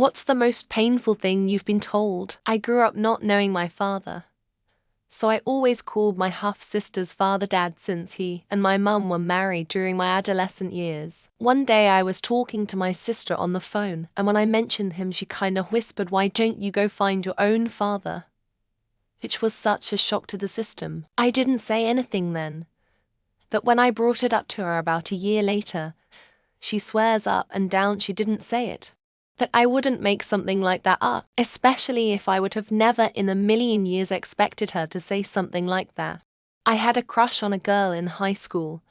What's the most painful thing you've been told? I grew up not knowing my father, so I always called my half-sister's father Dad since he and my mum were married during my adolescent years. One day I was talking to my sister on the phone, and when I mentioned him she kinda whispered, "Why don't you go find your own father?" Which was such a shock to the system. I didn't say anything then, but when I brought it up to her about a year later, she swears up and down she didn't say it. That I wouldn't make something like that up, especially if I would have never in a million years expected her to say something like that. I had a crush on a girl in high school,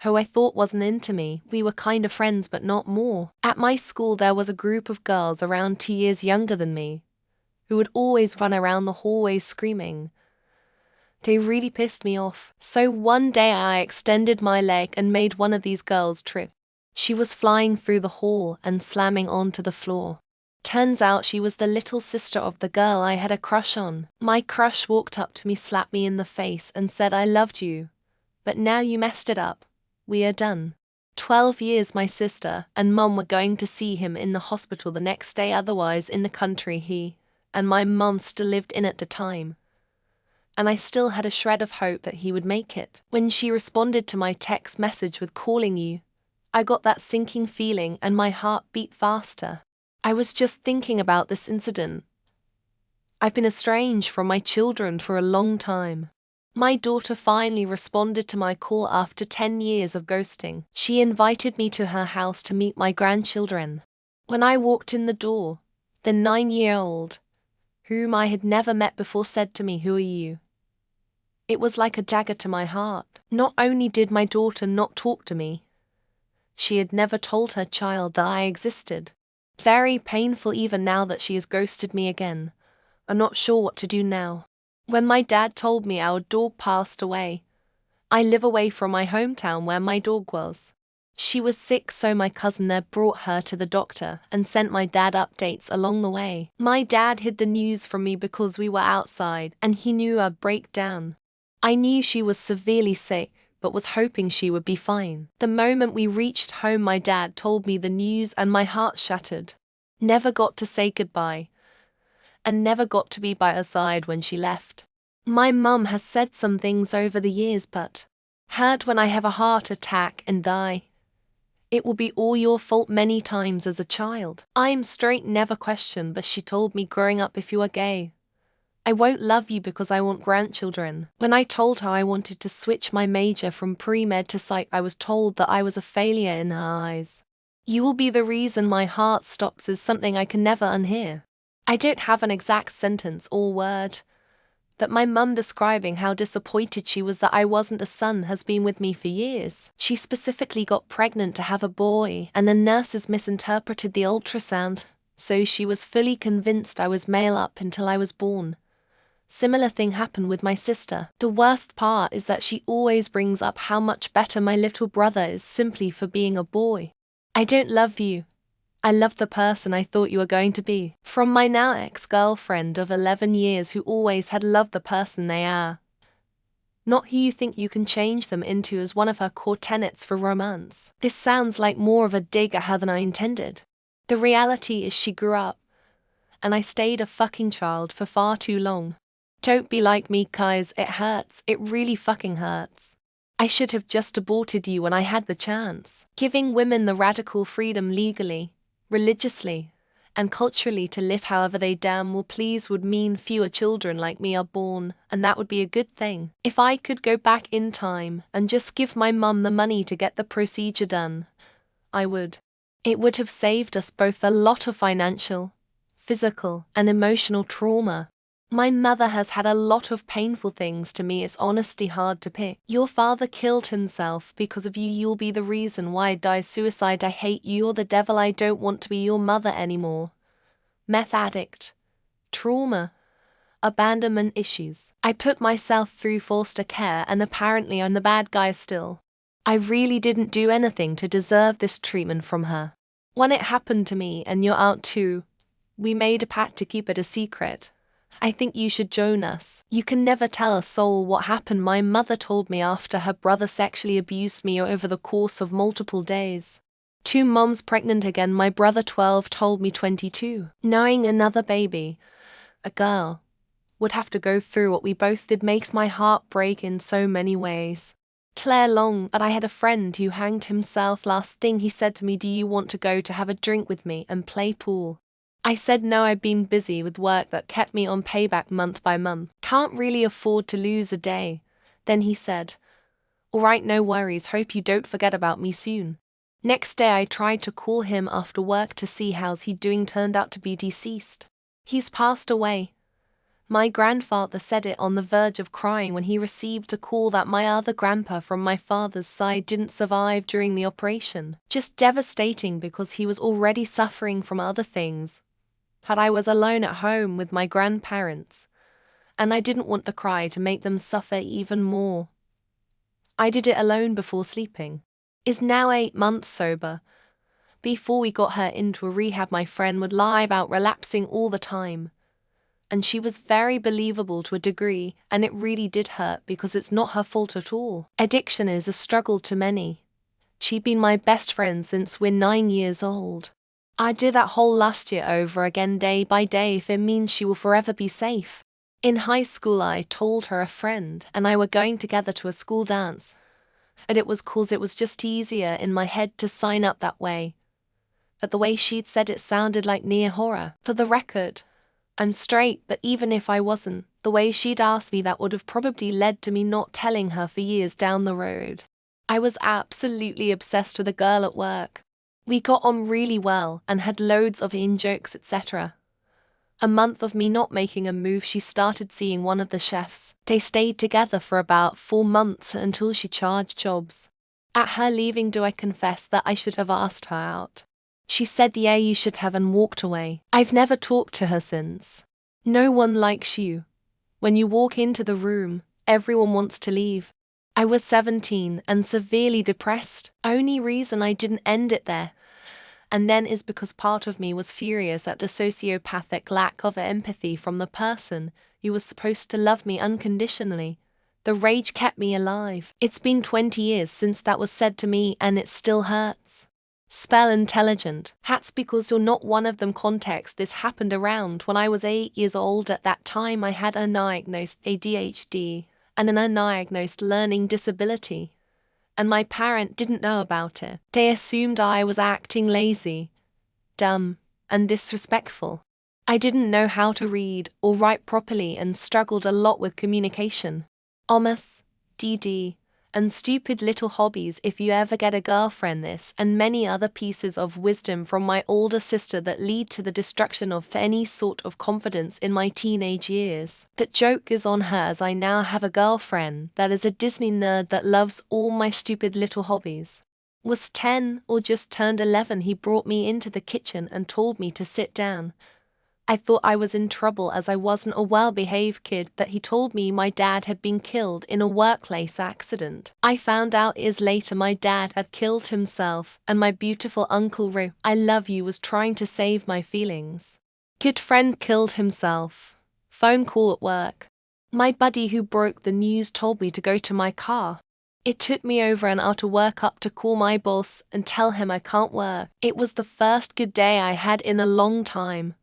who I thought wasn't into me. We were kind of friends but not more. At my school there was a group of girls around 2 years younger than me, who would always run around the hallways screaming. They really pissed me off. So one day I extended my leg and made one of these girls trip. She was flying through the hall and slamming onto the floor. Turns out she was the little sister of the girl I had a crush on. My crush walked up to me, slapped me in the face and said, "I loved you, but now you messed it up. We are done." 12 years my sister and mum were going to see him in the hospital the next day, otherwise in the country he and my mum still lived in at the time. And I still had a shred of hope that he would make it. When she responded to my text message with "calling you," I got that sinking feeling and my heart beat faster. I was just thinking about this incident. I've been estranged from my children for a long time. My daughter finally responded to my call after 10 years of ghosting. She invited me to her house to meet my grandchildren. When I walked in the door, the 9-year-old, whom I had never met before, said to me, "Who are you?" It was like a dagger to my heart. Not only did my daughter not talk to me, she had never told her child that I existed. Very painful even now that she has ghosted me again. I'm not sure what to do now. When my dad told me our dog passed away, I live away from my hometown where my dog was. She was sick, so my cousin there brought her to the doctor and sent my dad updates along the way. My dad hid the news from me because we were outside and he knew I'd break down. I knew she was severely sick, but was hoping she would be fine. The moment we reached home my dad told me the news and my heart shattered. Never got to say goodbye, and never got to be by her side when she left. My mum has said some things over the years, but heard when I have a heart attack and die, "It will be all your fault," many times as a child. I'm straight, never questioned, but she told me growing up, "If you are gay, I won't love you because I want grandchildren." When I told her I wanted to switch my major from pre-med to psych, I was told that I was a failure in her eyes. "You will be the reason my heart stops," is something I can never unhear. I don't have an exact sentence or word, but my mum describing how disappointed she was that I wasn't a son has been with me for years. She specifically got pregnant to have a boy, and the nurses misinterpreted the ultrasound, so she was fully convinced I was male up until I was born. Similar thing happened with my sister. The worst part is that she always brings up how much better my little brother is simply for being a boy. I don't love you. I love the person I thought you were going to be. From my now ex-girlfriend of 11 years who always had loved the person they are, not who you think you can change them into, as one of her core tenets for romance. This sounds like more of a dig at her than I intended. The reality is she grew up, and I stayed a fucking child for far too long. Don't be like me, guys. It hurts. It really fucking hurts. I should have just aborted you when I had the chance. Giving women the radical freedom legally, religiously, and culturally to live however they damn well please would mean fewer children like me are born, and that would be a good thing. If I could go back in time and just give my mum the money to get the procedure done, I would. It would have saved us both a lot of financial, physical, and emotional trauma. My mother has had a lot of painful things to me. It's honestly hard to pick. Your father killed himself because of you. You'll be the reason why I die. Suicide. I hate you. You're the devil. I don't want to be your mother anymore. Meth addict. Trauma. Abandonment issues. I put myself through foster care and apparently I'm the bad guy still. I really didn't do anything to deserve this treatment from her. When it happened to me and you're out too, we made a pact to keep it a secret. I think you should join us. You can never tell a soul what happened. My mother told me after her brother sexually abused me over the course of multiple days. 2 moms pregnant again, my brother 12 told me 22. Knowing another baby, a girl, would have to go through what we both did makes my heart break in so many ways. Claire Long, but I had a friend who hanged himself. Last thing he said to me, do you want to go to have a drink with me and play pool? I said no, I'd been busy with work that kept me on payback month by month. Can't really afford to lose a day. Then he said, alright, no worries, hope you don't forget about me soon. Next day I tried to call him after work to see how's he doing, turned out to be deceased. He's passed away. My grandfather said it on the verge of crying when he received a call that my other grandpa from my father's side didn't survive during the operation. Just devastating because he was already suffering from other things. But I was alone at home with my grandparents, and I didn't want the cry to make them suffer even more. I did it alone before sleeping. Is now 8 months sober. Before we got her into a rehab, my friend would lie about relapsing all the time. And she was very believable to a degree, and it really did hurt because it's not her fault at all. Addiction is a struggle to many. She'd been my best friend since we're 9 years old. I did that whole last year over again day by day if it means she will forever be safe. In high school I told her a friend and I were going together to a school dance. And it was 'cause it was just easier in my head to sign up that way. But the way she'd said it sounded like near horror. For the record, I'm straight, but even if I wasn't, the way she'd asked me that would have probably led to me not telling her for years down the road. I was absolutely obsessed with a girl at work. We got on really well and had loads of in-jokes, etc. A month of me not making a move, she started seeing one of the chefs. They stayed together for about 4 months until she charged jobs. At her leaving, do I confess that I should have asked her out? She said, yeah, you should have, and walked away. I've never talked to her since. No one likes you. When you walk into the room, everyone wants to leave. I was 17 and severely depressed. Only reason I didn't end it there and then is because part of me was furious at the sociopathic lack of empathy from the person who was supposed to love me unconditionally. The rage kept me alive. It's been 20 years since that was said to me and it still hurts. Spell intelligent. That's because you're not one of them. Context: this happened around when I was 8 years old. At that time I had undiagnosed ADHD and an undiagnosed learning disability. And my parent didn't know about it. They assumed I was acting lazy, dumb, and disrespectful. I didn't know how to read or write properly and struggled a lot with communication. Omas, DD, and stupid little hobbies. If you ever get a girlfriend, this and many other pieces of wisdom from my older sister that lead to the destruction of any sort of confidence in my teenage years. That joke is on her, as I now have a girlfriend that is a Disney nerd that loves all my stupid little hobbies. Was 10 or just turned 11, he brought me into the kitchen and told me to sit down. I thought I was in trouble as I wasn't a well-behaved kid, but he told me my dad had been killed in a workplace accident. I found out years later my dad had killed himself, and my beautiful Uncle Ro, I love you, was trying to save my feelings. Good friend killed himself. Phone call at work. My buddy who broke the news told me to go to my car. It took me over an hour to work up to call my boss and tell him I can't work. It was the first good day I had in a long time.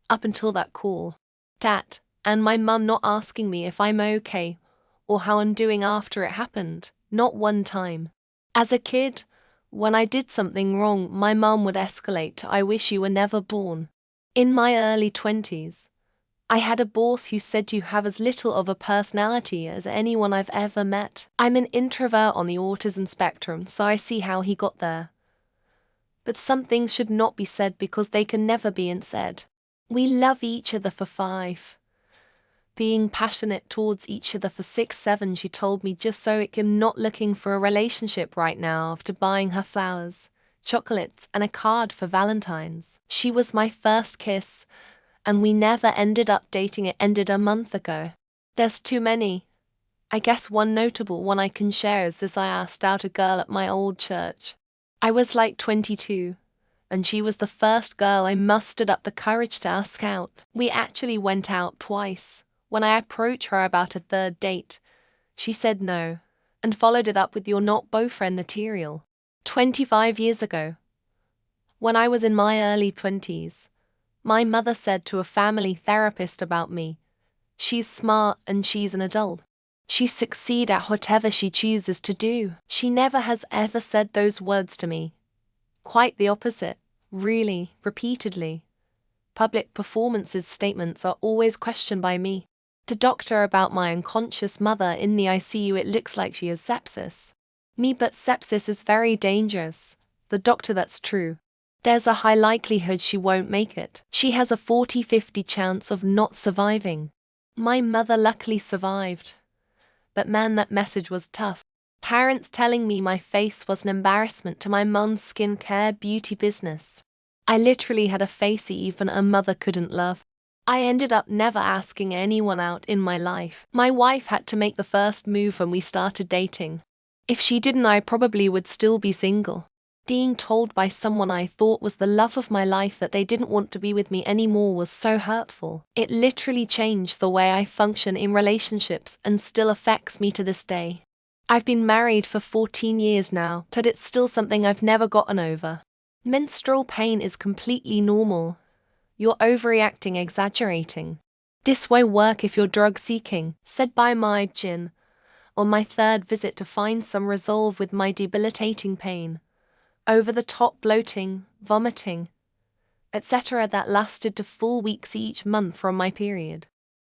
Up until that call. Dad, and my mum not asking me if I'm okay or how I'm doing after it happened, not one time. As a kid, when I did something wrong, my mum would escalate to, I wish you were never born. In my early 20s, I had a boss who said you have as little of a personality as anyone I've ever met. I'm an introvert on the autism spectrum, so I see how he got there. But some things should not be said because they can never be unsaid. We love each other for 5. Being passionate towards each other for 6, 7, she told me, just so it I'm not looking for a relationship right now after buying her flowers, chocolates, and a card for Valentine's. She was my first kiss, and we never ended up dating. It ended a month ago. There's too many. I guess one notable one I can share is this: I asked out a girl at my old church. I was like 22. And she was the first girl I mustered up the courage to ask out. We actually went out twice. When I approached her about a 3rd date, she said no, and followed it up with, you're not boyfriend material. 25 years ago, when I was in my early 20s, my mother said to a family therapist about me, "She's smart and she's an adult. She succeed at whatever she chooses to do." She never has ever said those words to me. Quite the opposite, really, repeatedly. Public performances statements are always questioned by me. To doctor about my unconscious mother in the ICU, it looks like she has sepsis. Me, but sepsis is very dangerous. The doctor, that's true. There's a high likelihood she won't make it. She has a 40-50 chance of not surviving. My mother luckily survived. But man, that message was tough. Parents telling me my face was an embarrassment to my mum's skincare beauty business. I literally had a face even a mother couldn't love. I ended up never asking anyone out in my life. My wife had to make the first move when we started dating. If she didn't, I probably would still be single. Being told by someone I thought was the love of my life that they didn't want to be with me anymore was so hurtful. It literally changed the way I function in relationships and still affects me to this day. I've been married for 14 years now, but it's still something I've never gotten over. Menstrual pain is completely normal. You're overreacting, exaggerating. This won't work if you're drug seeking, said by my gyn on my third visit to find some resolve with my debilitating pain. Over-the-top bloating, vomiting, etc. that lasted to full weeks each month from my period.